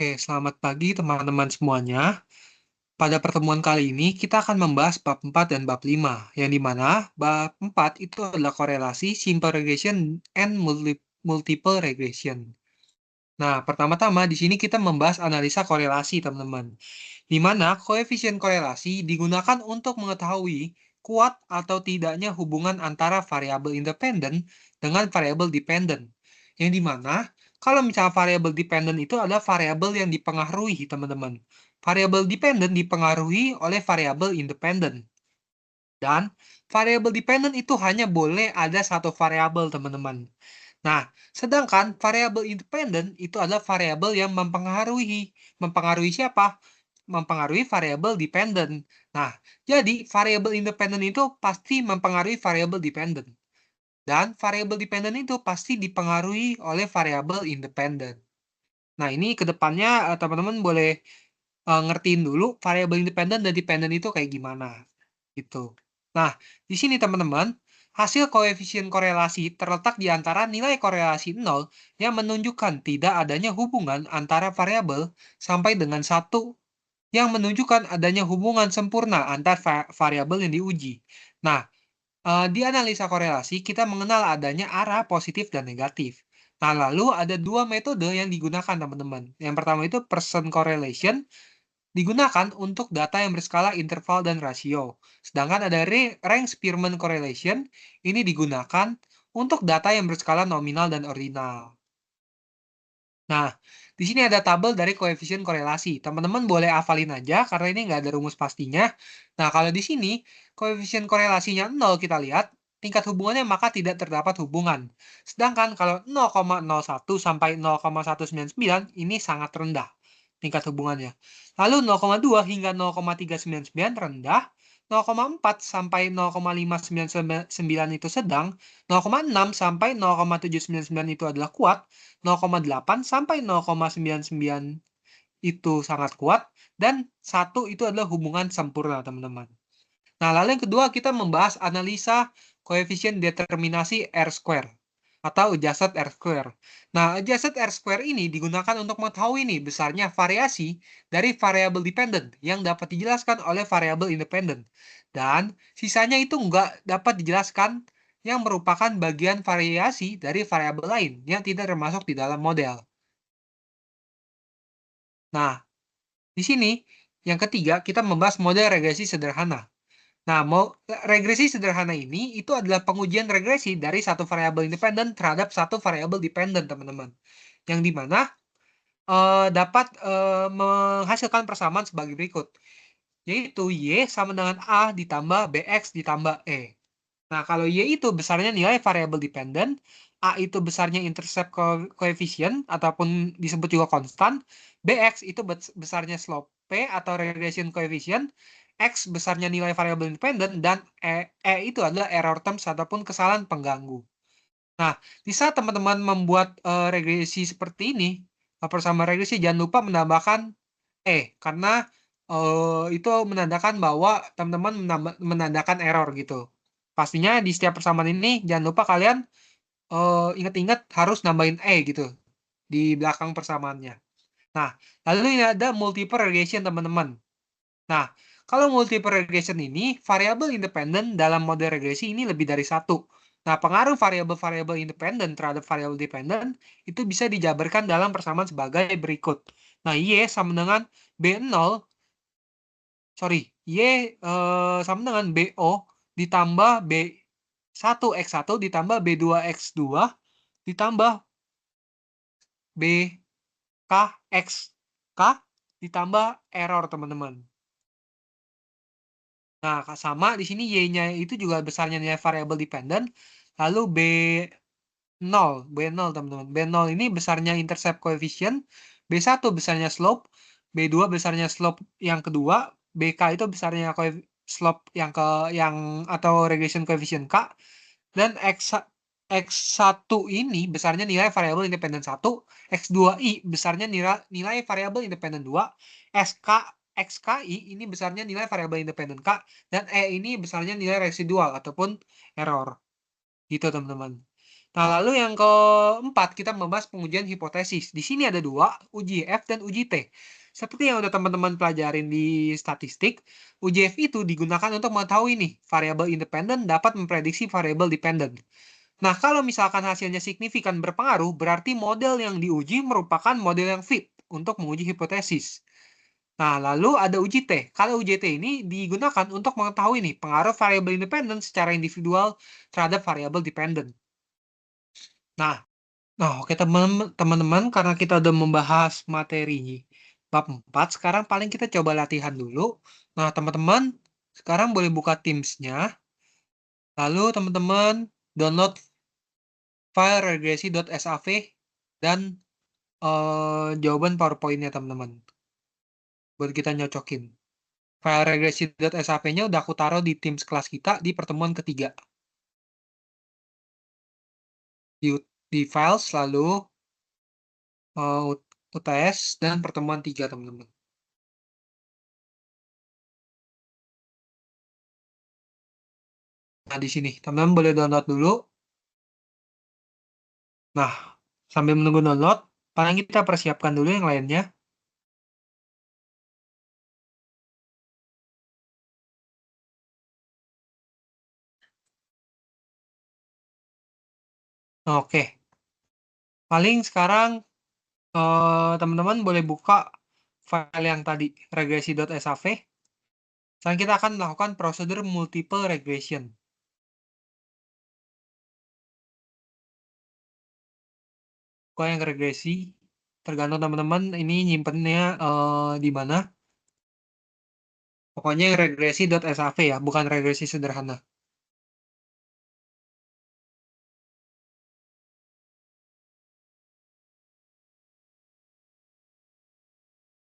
Oke, selamat pagi teman-teman semuanya. Pada pertemuan kali ini kita akan membahas bab 4 dan bab 5, yang dimana bab 4 itu adalah korelasi, simple regression, and multiple regression. Nah, pertama-tama di sini kita membahas analisa korelasi, teman-teman. Di mana koefisien korelasi digunakan untuk mengetahui kuat atau tidaknya hubungan antara variabel independen dengan variabel dependen. Yang dimana kalau misalnya variabel dependen itu adalah variabel yang dipengaruhi, teman-teman. Variabel dependen dipengaruhi oleh variabel independen. Dan variabel dependen itu hanya boleh ada satu variabel, teman-teman. Nah, sedangkan variabel independen itu adalah variabel yang mempengaruhi. Mempengaruhi siapa? Mempengaruhi variabel dependen. Nah, jadi variabel independen itu pasti mempengaruhi variabel dependen. Dan variabel dependen itu pasti dipengaruhi oleh variabel independen. Nah, ini ke depannya teman-teman boleh ngertiin dulu variabel independen dan dependen itu kayak gimana. Gitu. Nah, di sini teman-teman, hasil koefisien korelasi terletak di antara nilai korelasi 0 yang menunjukkan tidak adanya hubungan antara variabel sampai dengan 1 yang menunjukkan adanya hubungan sempurna antar variabel yang diuji. Nah, di analisa korelasi kita mengenal adanya arah positif dan negatif. Nah, lalu ada dua metode yang digunakan, teman-teman. Yang pertama itu Pearson correlation, digunakan untuk data yang berskala interval dan rasio. Sedangkan ada rank Spearman correlation, ini digunakan untuk data yang berskala nominal dan ordinal. Nah, di sini ada tabel dari koefisien korelasi. Teman-teman boleh hafalin aja karena ini nggak ada rumus pastinya. Nah, kalau di sini koefisien korelasinya 0 kita lihat, tingkat hubungannya maka tidak terdapat hubungan. Sedangkan kalau 0,01 sampai 0,199 ini sangat rendah tingkat hubungannya. Lalu 0,2 hingga 0,399 rendah, 0,4 sampai 0,599 itu sedang, 0,6 sampai 0,799 itu adalah kuat, 0,8 sampai 0,99 itu sangat kuat, dan 1 itu adalah hubungan sempurna, teman-teman. Nah, lalu yang kedua kita membahas analisa koefisien determinasi R-square atau adjusted R-square. Nah, adjusted R-square ini digunakan untuk mengetahui nih besarnya variasi dari variabel dependent yang dapat dijelaskan oleh variabel independent. Dan sisanya itu nggak dapat dijelaskan yang merupakan bagian variasi dari variabel lain yang tidak termasuk di dalam model. Nah, di sini yang ketiga kita membahas model regresi sederhana. Nah, regresi sederhana ini itu adalah pengujian regresi dari satu variabel independen terhadap satu variabel dependen, teman-teman. Yang dimana dapat menghasilkan persamaan sebagai berikut. Yaitu Y sama dengan A ditambah BX ditambah E. Nah, kalau Y itu besarnya nilai variabel dependen, A itu besarnya intercept coefficient ataupun disebut juga konstan, BX itu besarnya slope P atau regression coefficient, X besarnya nilai variabel independen, dan E itu adalah error terms ataupun kesalahan pengganggu. Nah, di saat teman-teman membuat regresi seperti ini, persamaan regresi jangan lupa menambahkan karena itu menandakan bahwa teman-teman menandakan error gitu. Pastinya di setiap persamaan ini jangan lupa kalian ingat-ingat harus nambahin gitu di belakang persamaannya. Nah, lalu ini ada multiple regression, teman-teman. Nah, kalau multiple regression ini, variabel independen dalam model regresi ini lebih dari satu. Nah, pengaruh variabel-variabel independen terhadap variabel dependen itu bisa dijabarkan dalam persamaan sebagai berikut. Nah, Y sama dengan B0, Y sama dengan BO ditambah B1X1 ditambah B2X2 ditambah BKXK ditambah error, teman-teman. Nah, sama di sini Y-nya itu juga besarnya nilai variabel dependent, lalu B0, teman-teman. B0 ini besarnya intercept coefficient, B1 besarnya slope, B2 besarnya slope yang kedua, BK itu besarnya slope yang atau regression coefficient K, dan X1 ini besarnya nilai variabel independen 1, X2I besarnya nilai variabel independen 2, XKI ini besarnya nilai variabel independen K, dan E ini besarnya nilai residual ataupun error. Gitu, teman-teman. Nah, lalu yang keempat, kita membahas pengujian hipotesis. Di sini ada dua, uji F dan uji T. Seperti yang udah teman-teman pelajarin di statistik, uji F itu digunakan untuk mengetahui nih, variabel independen dapat memprediksi variabel dependen. Nah, kalau misalkan hasilnya signifikan berpengaruh, berarti model yang diuji merupakan model yang fit untuk menguji hipotesis. Nah, lalu ada uji T. Kalau uji T ini digunakan untuk mengetahui nih pengaruh variabel independen secara individual terhadap variabel dependen. Nah, oke teman-teman, karena kita udah membahas materi bab 4, sekarang paling kita coba latihan dulu. Nah, teman-teman, sekarang boleh buka Teams-nya. Lalu teman-teman download file regresi.sav dan jawaban PowerPoint-nya, teman-teman. Buat kita nyocokin. File regresi.sav-nya udah aku taruh di Teams kelas kita di pertemuan ketiga. Di files, lalu UTS, dan pertemuan 3, teman-teman. Nah, di sini, teman-teman boleh download dulu. Nah, sambil menunggu download, paling kita persiapkan dulu yang lainnya. Oke, paling sekarang teman-teman boleh buka file yang tadi, regresi.sav. Sekarang kita akan melakukan prosedur multiple regression. Kok yang regresi, tergantung teman-teman ini nyimpennya di mana. Pokoknya yang regresi.sav ya, bukan regresi sederhana.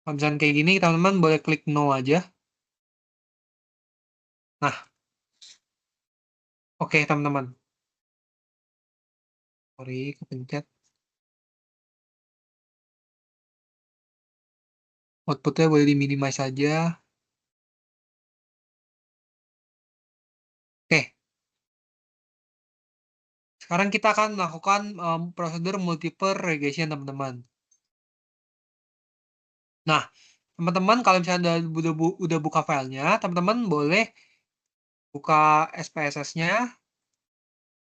Kalau misalnya kayak gini, teman-teman boleh klik no aja. Nah, oke teman-teman. Sorry, kepencet. Outputnya boleh diminimize saja. Oke, sekarang kita akan melakukan prosedur multiple regression, teman-teman. Nah, teman-teman kalau misalnya udah buka filenya, teman-teman boleh buka SPSS-nya.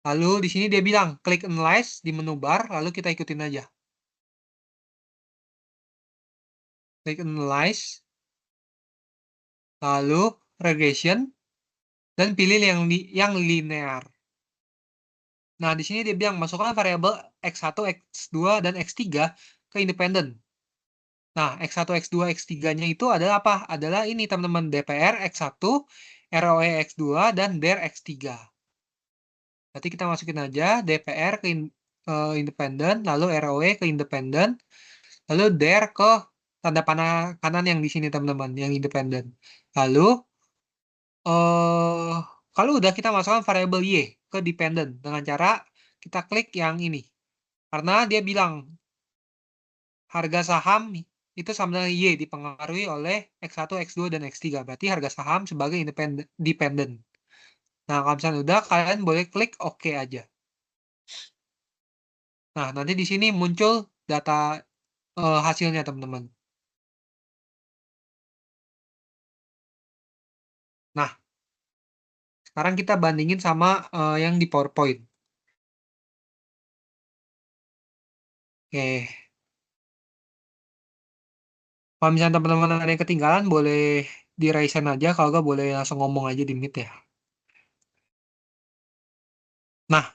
Lalu di sini dia bilang klik analyze di menu bar, lalu kita ikutin aja. Klik analyze, lalu regression, dan pilih yang linear. Nah, di sini dia bilang masukkan variabel X1, X2, dan X3 ke independen. Nah, X1, X2, X3-nya itu adalah apa? Adalah ini, teman-teman, DPR X1, ROE X2, dan DER X3. Berarti kita masukin aja DPR ke independen, lalu ROE ke independen, lalu DER ke tanda panah kanan yang di sini, teman-teman, yang independen. Lalu, eh kalau udah kita masukkan variabel Y ke dependen dengan cara kita klik yang ini. Karena dia bilang harga saham itu sama dengan Y dipengaruhi oleh X1, X2, dan X3. Berarti harga saham sebagai dependen. Nah, kalau misalnya udah, kalian boleh klik OK aja. Nah, nanti di sini muncul data hasilnya, teman-teman. Nah, sekarang kita bandingin sama yang di PowerPoint. Oke. Kalau misalnya teman-teman ada yang ketinggalan, boleh di raise hand aja. Kalau nggak, boleh langsung ngomong aja di meet ya. Nah,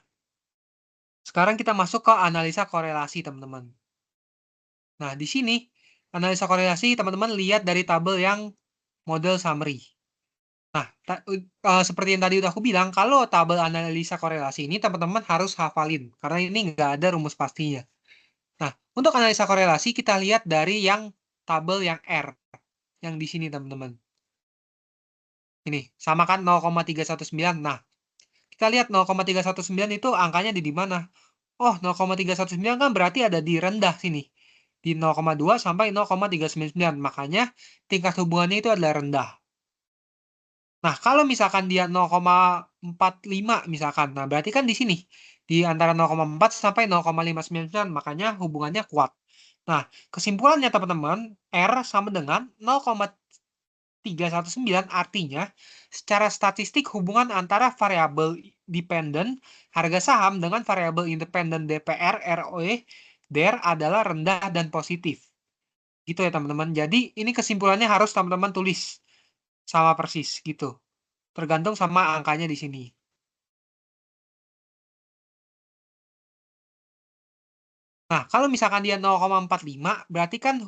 sekarang kita masuk ke analisa korelasi, teman-teman. Nah, di sini, analisa korelasi, teman-teman lihat dari tabel yang model summary. Nah, seperti yang tadi udah aku bilang, kalau tabel analisa korelasi ini, teman-teman harus hafalin. Karena ini nggak ada rumus pastinya. Nah, untuk analisa korelasi, kita lihat dari yang tabel yang R. Yang di sini, teman-teman. Ini, sama kan 0,319. Nah, kita lihat 0,319 itu angkanya di mana? Oh, 0,319 kan berarti ada di rendah sini. Di 0,2 sampai 0,399. Makanya tingkat hubungannya itu adalah rendah. Nah, kalau misalkan dia 0,45 misalkan. Nah, berarti kan di sini. di antara 0,4 sampai 0,599, makanya hubungannya kuat. Nah, kesimpulannya teman-teman, R sama dengan 0,319, artinya secara statistik hubungan antara variabel dependen harga saham dengan variabel independen DPR, ROE, DER adalah rendah dan positif. Gitu ya teman-teman. Jadi ini kesimpulannya harus teman-teman tulis sama persis gitu. Tergantung sama angkanya di sini. Nah, kalau misalkan dia 0,45, berarti kan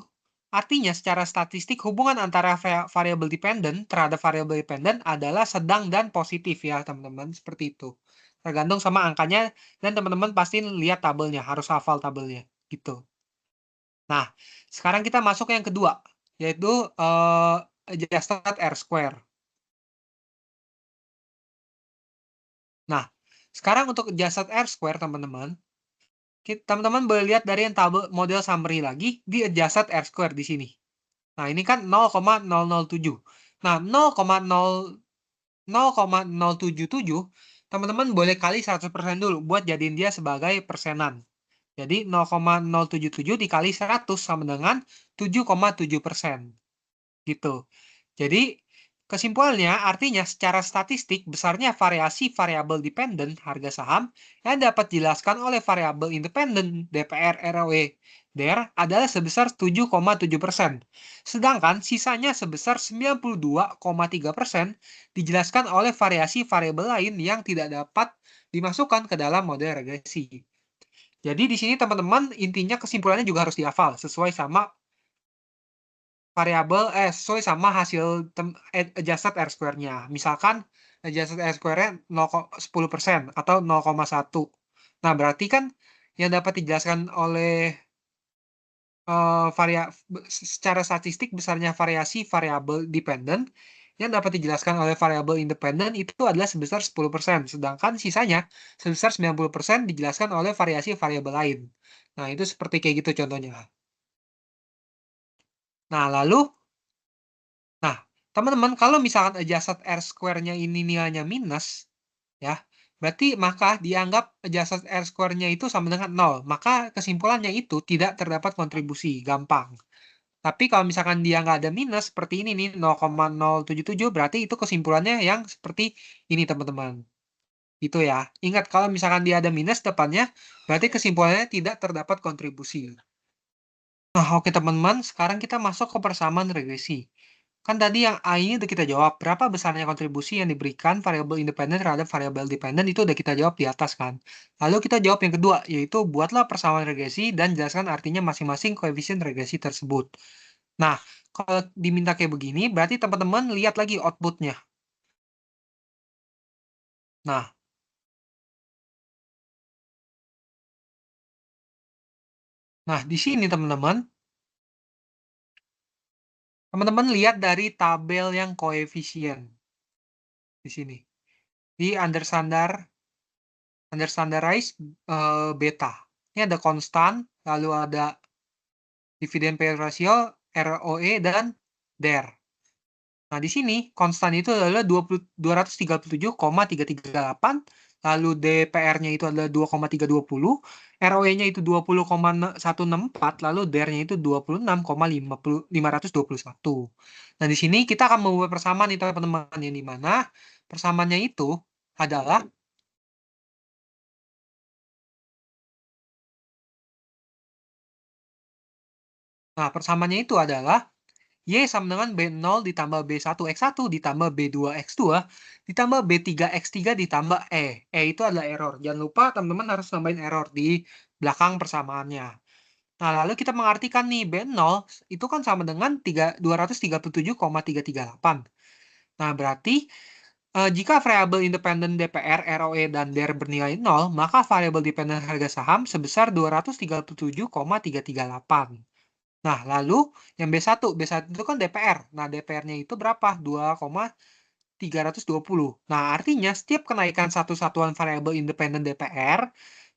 artinya secara statistik hubungan antara variabel dependen terhadap variabel dependen adalah sedang dan positif ya, teman-teman. Seperti itu. Tergantung sama angkanya dan teman-teman pasti lihat tabelnya, harus hafal tabelnya gitu. Nah, sekarang kita masuk yang kedua, yaitu adjusted R square. Nah, sekarang untuk adjusted R square, teman-teman, teman-teman boleh lihat dari yang tabel model summary lagi di adjusted R square di sini. Nah, ini kan 0,007. Nah, 0,077, teman-teman boleh kali 100% dulu buat jadiin dia sebagai persenan. Jadi 0,077 dikali 100 sama dengan 7,7%. Gitu. Jadi kesimpulannya artinya secara statistik besarnya variasi variabel dependen harga saham yang dapat dijelaskan oleh variabel independen DPR, ROE, DER adalah sebesar 7,7%. Sedangkan sisanya sebesar 92,3% dijelaskan oleh variasi variabel lain yang tidak dapat dimasukkan ke dalam model regresi. Jadi di sini teman-teman intinya kesimpulannya juga harus dihafal sesuai sama variabel sesuai sama hasil adjusted R square-nya. Misalkan adjusted R square-nya 10% atau 0,1. Nah, berarti kan yang dapat dijelaskan oleh secara statistik besarnya variasi variabel dependen yang dapat dijelaskan oleh variabel independen itu adalah sebesar 10%, sedangkan sisanya sebesar 90% dijelaskan oleh variasi variabel lain. Nah, itu seperti kayak gitu contohnya. Nah, lalu Nah, teman-teman, kalau misalkan adjusted R square-nya ini nilainya minus, ya, berarti maka dianggap adjusted R square-nya itu sama dengan 0. Maka kesimpulannya itu tidak terdapat kontribusi, gampang. Tapi kalau misalkan dia nggak ada minus, seperti ini nih, 0,077, berarti itu kesimpulannya yang seperti ini, teman-teman. Itu ya. Ingat, kalau misalkan dia ada minus depannya, berarti kesimpulannya tidak terdapat kontribusi. Nah, oke teman-teman, sekarang kita masuk ke persamaan regresi. Kan tadi yang A ini udah kita jawab, berapa besarnya kontribusi yang diberikan variabel independen terhadap variabel dependen, itu udah kita jawab di atas kan. Lalu kita jawab yang kedua, yaitu buatlah persamaan regresi dan jelaskan artinya masing-masing koefisien regresi tersebut. Nah, kalau diminta kayak begini, berarti teman-teman lihat lagi outputnya. Nah, di sini teman-teman lihat dari tabel yang koefisien di sini. Di under standardized beta. Ini ada konstan, lalu ada dividen payout ratio, ROE, dan DER. Nah, di sini konstan itu adalah 237,338, lalu DPR-nya itu adalah 2,320, ROE-nya itu 20,164, lalu DER-nya itu 26,521. Nah, di sini kita akan membuat persamaan itu teman-teman, yang di mana persamaannya itu adalah persamaannya itu adalah Y sama dengan B0 ditambah B1X1 ditambah B2X2 ditambah B3X3 ditambah E. E itu adalah error. Jangan lupa teman-teman harus nambahin error di belakang persamaannya. Nah, lalu kita mengartikan nih B0 itu kan sama dengan 237,338. Nah, berarti jika variabel independen DPR, ROE, dan DER bernilai 0, maka variabel dependen harga saham sebesar 237,338. Nah, lalu yang B1 itu kan DPR. Nah, DPR-nya itu berapa? 2,320. Nah, artinya setiap kenaikan satu satuan variabel independen DPR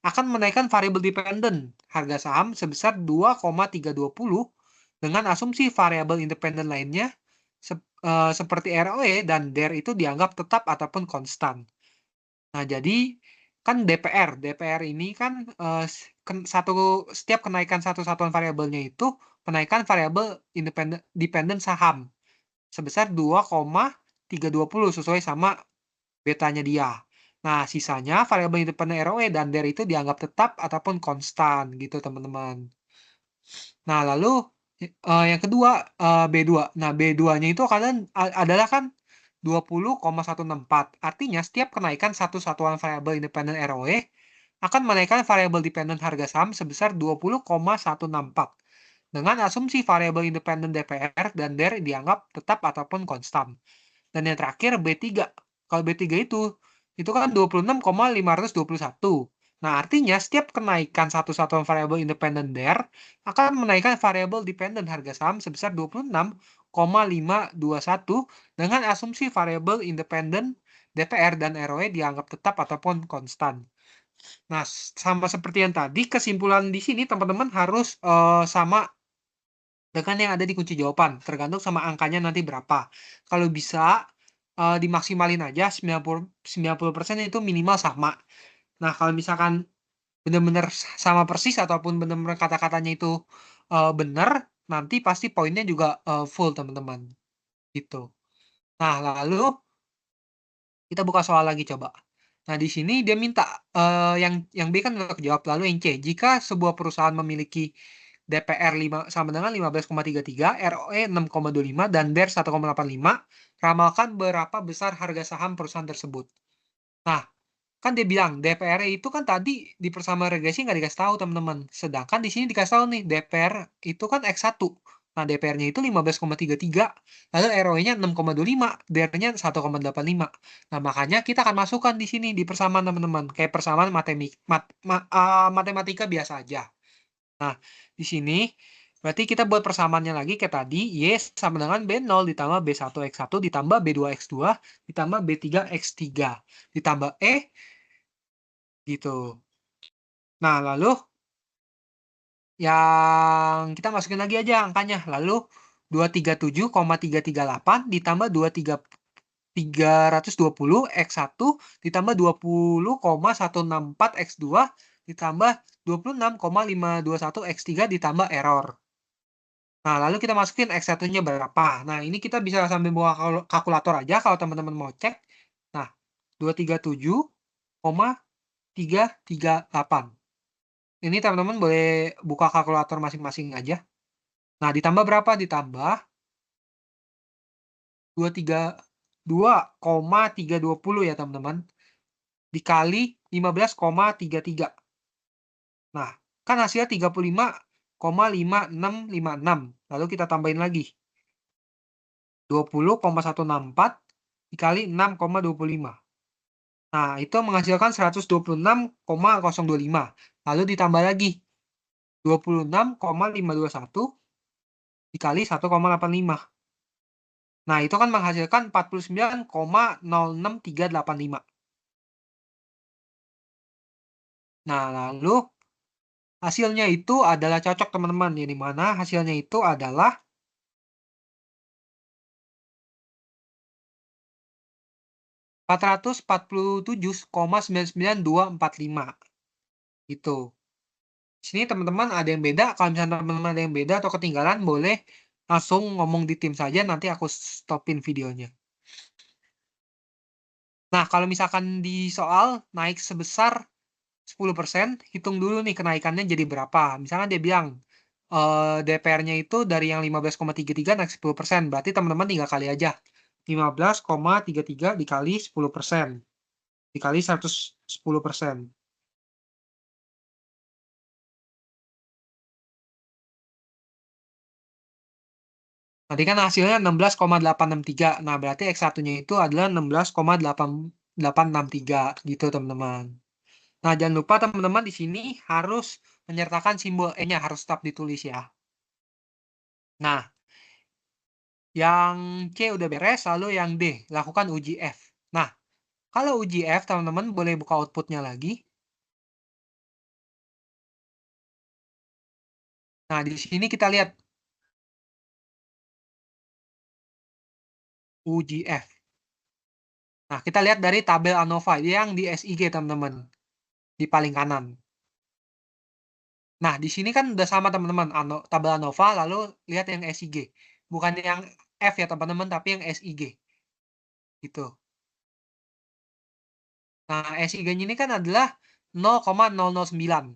akan menaikkan variabel dependen harga saham sebesar 2,320 dengan asumsi variabel independen lainnya seperti ROE dan DER itu dianggap tetap ataupun konstan. Nah, jadi kan DPR ini kan setiap kenaikan satu satuan variabelnya itu kenaikan variabel dependen saham sebesar 2,320 sesuai sama betanya dia. Nah, sisanya variabel independen ROE dan DER itu dianggap tetap ataupun konstan gitu, teman-teman. Nah, lalu yang kedua B2. Nah, B2-nya itu adalah kan 20,164. Artinya setiap kenaikan satu satuan variabel independen ROE akan menaikkan variabel dependen harga saham sebesar 20,164 dengan asumsi variabel independen DPR dan DER dianggap tetap ataupun konstan. Dan yang terakhir B3. Kalau B3 itu kan 26,521. Nah, artinya setiap kenaikan satu satuan variabel independen DER akan menaikkan variabel dependen harga saham sebesar 26,521 dengan asumsi variabel independen DPR dan ROE dianggap tetap ataupun konstan. Nah, sama seperti yang tadi, kesimpulan di sini teman-teman harus sama dengan yang ada di kunci jawaban, tergantung sama angkanya nanti berapa. Kalau bisa dimaksimalin aja 90% itu minimal sama. Nah, kalau misalkan benar-benar sama persis ataupun benar-benar kata-katanya itu benar, nanti pasti poinnya juga full, teman-teman. Gitu. Nah, lalu kita buka soal lagi coba. Nah, di sini dia minta yang B kan udah kejawab, lalu yang C. Jika sebuah perusahaan memiliki DPR 5 sama dengan 15,33, ROE 6,25 dan DER 1,85, ramalkan berapa besar harga saham perusahaan tersebut. Nah, kan dia bilang DPR itu kan tadi di persamaan regresi nggak dikasih tahu, teman-teman. Sedangkan di sini dikasih tahu nih DPR itu kan X1. Nah, DPR-nya itu 15,33, lalu ROE-nya 6,25, DER-nya 1,85. Nah, makanya kita akan masukkan di sini di persamaan, teman-teman, kayak persamaan matematika biasa aja. Nah, di sini berarti kita buat persamaannya lagi kayak tadi, Y sama dengan B0 ditambah B1X1 ditambah B2X2 ditambah B3X3 ditambah E gitu. Nah, lalu yang kita masukin lagi aja angkanya. Lalu 237,338 ditambah 320 X1 ditambah 20,164 X2 ditambah 26,521 X3 ditambah error. Nah, lalu kita masukin X1-nya berapa. Nah, ini kita bisa sambil buka kalkulator aja kalau teman-teman mau cek. Nah, 237,338. Ini teman-teman boleh buka kalkulator masing-masing aja. Nah, ditambah berapa? Ditambah 232,320 ya, teman-teman. Dikali 15,33. Nah, kan hasilnya 35,5656. Lalu kita tambahin lagi. 20,164 dikali 6,25. Nah, itu menghasilkan 126,025. Lalu ditambah lagi 26,521 dikali 1,85. Nah, itu kan menghasilkan 49,06385. Nah, lalu hasilnya itu adalah cocok, teman-teman. Yang dimana hasilnya itu adalah 447,99,245. Gitu. Sini teman-teman ada yang beda. Kalau misalnya teman-teman ada yang beda atau ketinggalan, boleh langsung ngomong di tim saja. Nanti aku stopin videonya. Nah, kalau misalkan di soal naik sebesar 10%, hitung dulu nih kenaikannya jadi berapa. Misalnya dia bilang DPR-nya itu dari yang 15,33 naik 10%. Berarti teman-teman tinggal kali aja. 15,33 dikali 10%. Dikali 110%. Nanti kan hasilnya 16,863. Nah, berarti X1-nya itu adalah 16,863 gitu, teman-teman. Nah, jangan lupa teman-teman di sini harus menyertakan simbol E-nya, harus tetap ditulis ya. Nah, yang C udah beres, lalu yang D, lakukan uji F. Nah, kalau uji F, teman-teman boleh buka outputnya lagi. Nah, di sini kita lihat uji F. Nah, kita lihat dari tabel ANOVA yang di SIG, teman-teman. di paling kanan. Nah, di sini kan udah sama teman-teman, tabel ANOVA, lalu lihat yang SIG. Bukan yang F ya teman-teman, tapi yang SIG. Gitu. Nah, SIG-nya ini kan adalah 0,009.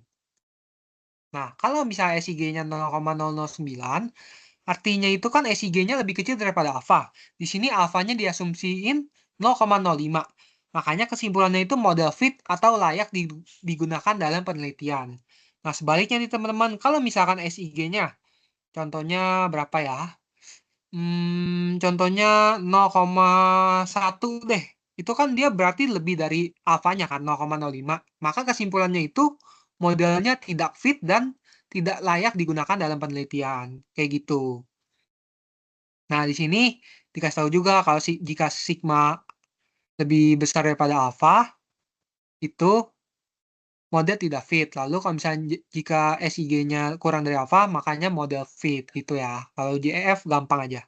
Nah, kalau misalnya SIG-nya 0,009, artinya itu kan SIG-nya lebih kecil daripada alfa. Di sini alfanya diasumsiin 0,05. Makanya kesimpulannya itu model fit atau layak digunakan dalam penelitian. Nah, sebaliknya nih teman-teman, kalau misalkan SIG-nya, contohnya berapa ya? Contohnya 0,1 deh. Itu kan dia berarti lebih dari alfanya kan, 0,05. Maka kesimpulannya itu modelnya tidak fit dan tidak layak digunakan dalam penelitian. Kayak gitu. Nah, di sini dikasih tahu juga kalau jika sigma lebih besar daripada alfa, itu model tidak fit. Lalu kalau misalnya jika SIG-nya kurang dari alfa, makanya model fit gitu ya. Kalau JEF gampang aja.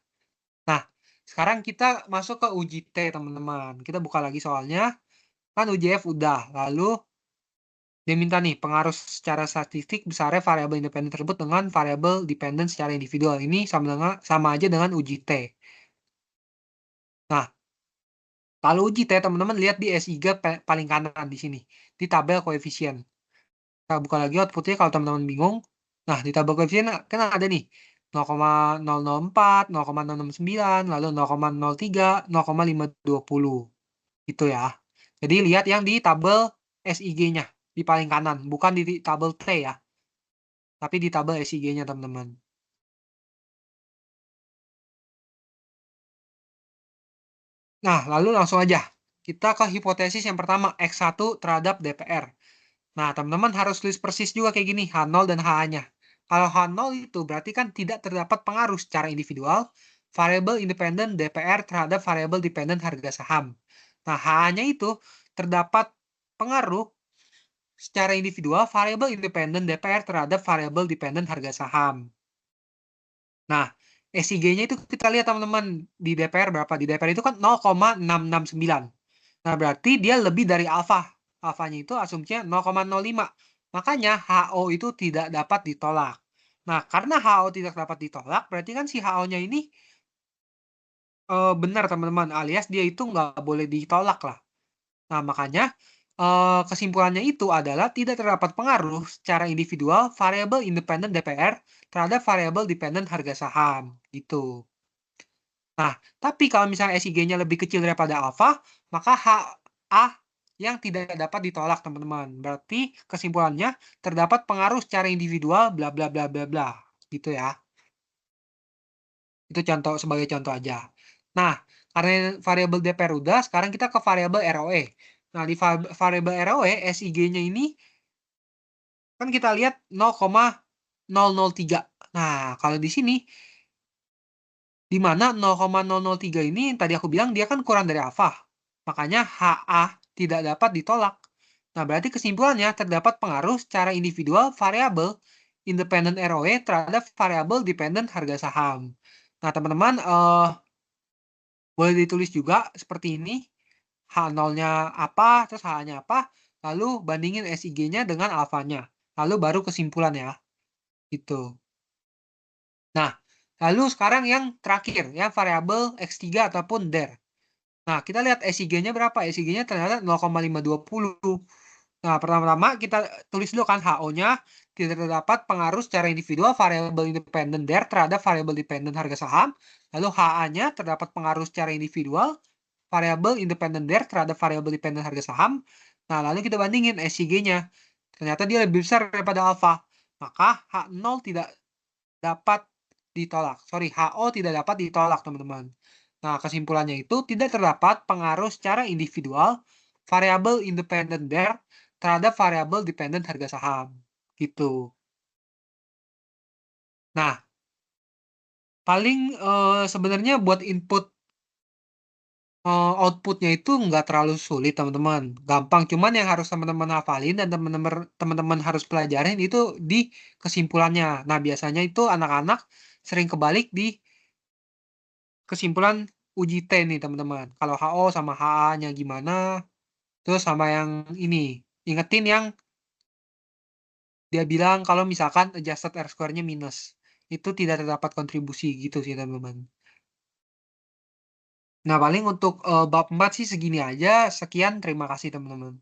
Nah, sekarang kita masuk ke uji T, teman-teman. Kita buka lagi soalnya. Kan UJF udah. Lalu dia minta nih pengaruh secara statistik besarnya variabel independen tersebut dengan variabel dependen secara individual. Ini sama aja dengan uji T. Nah, kalau uji T, teman-teman lihat di S3 paling kanan di sini. Di tabel koefisien. Kita buka lagi outputnya kalau teman-teman bingung. Nah, di tabel koefisien kan ada nih. 0,004, 0,069, lalu 0,03, 0,520. Gitu ya. Jadi lihat yang di tabel SIG-nya. Di paling kanan. Bukan di tabel T ya. Tapi di tabel SIG-nya, teman-teman. Nah, lalu langsung aja. Kita ke hipotesis yang pertama, X1 terhadap DPR. Nah, teman-teman harus tulis persis juga kayak gini, H0 dan HA-nya. Kalau H0 itu berarti kan tidak terdapat pengaruh secara individual, variabel independen DPR terhadap variabel dependen harga saham. Nah, HA-nya itu terdapat pengaruh secara individual variabel independen DPR terhadap variabel dependen harga saham. Nah, SIG-nya itu kita lihat teman-teman di DPR berapa? Di DPR itu kan 0,669. Nah, berarti dia lebih dari alfa. Alfanya itu asumsinya 0,05. Makanya HO itu tidak dapat ditolak. Nah, karena HO tidak dapat ditolak, berarti kan si HO-nya ini benar teman-teman, alias dia itu nggak boleh ditolak lah. Nah, makanya kesimpulannya itu adalah tidak terdapat pengaruh secara individual variabel independen DPR terhadap variabel dependen harga saham. Gitu. Nah, tapi kalau misalnya SIG-nya lebih kecil daripada alfa, maka HA yang tidak dapat ditolak, teman-teman. Berarti kesimpulannya terdapat pengaruh secara individual, bla bla bla bla bla. Gitu ya. Itu contoh sebagai contoh aja. Nah, karena variabel DPR udah, sekarang kita ke variabel ROE. Nah, di variabel ROE, SIG-nya ini kan kita lihat 0,003. Nah, kalau di sini, di mana 0,003 ini tadi aku bilang dia kan kurang dari alfa. Makanya HA tidak dapat ditolak. Nah, berarti kesimpulannya terdapat pengaruh secara individual variabel independen ROE terhadap variabel dependen harga saham. Nah, teman-teman, boleh ditulis juga seperti ini. H0-nya apa, terus H-nya apa, lalu bandingin SIG-nya dengan alfanya. Lalu baru kesimpulan ya. Gitu. Nah, lalu sekarang yang terakhir, yang variabel X3 ataupun DER. Nah, kita lihat SIG-nya berapa? SIG-nya ternyata 0,520. Nah, pertama-tama kita tulis dulu kan HO-nya tidak terdapat pengaruh secara individual variabel independen DER terhadap variabel dependen harga saham. Lalu HA-nya terdapat pengaruh secara individual variabel independen DER terhadap variabel dependen harga saham. Nah, lalu kita bandingin SIG-nya. Ternyata dia lebih besar daripada alfa. Maka H0 tidak dapat ditolak. Sorry, HO tidak dapat ditolak, teman-teman. Nah, kesimpulannya itu tidak terdapat pengaruh secara individual variabel independen DER terhadap variabel dependen harga saham. Gitu. Nah, paling sebenarnya buat input outputnya itu nggak terlalu sulit, teman-teman. Gampang, cuman yang harus teman-teman hafalin dan teman-teman harus pelajarin itu di kesimpulannya. Nah, biasanya itu anak-anak sering kebalik di kesimpulan uji T nih, teman-teman. Kalau HO sama HA-nya gimana, terus sama yang ini. Ingetin yang dia bilang kalau misalkan adjusted R-square-nya minus. Itu tidak terdapat kontribusi gitu sih teman-teman. Nah, paling untuk bab 4 sih segini aja. Sekian, terima kasih teman-teman.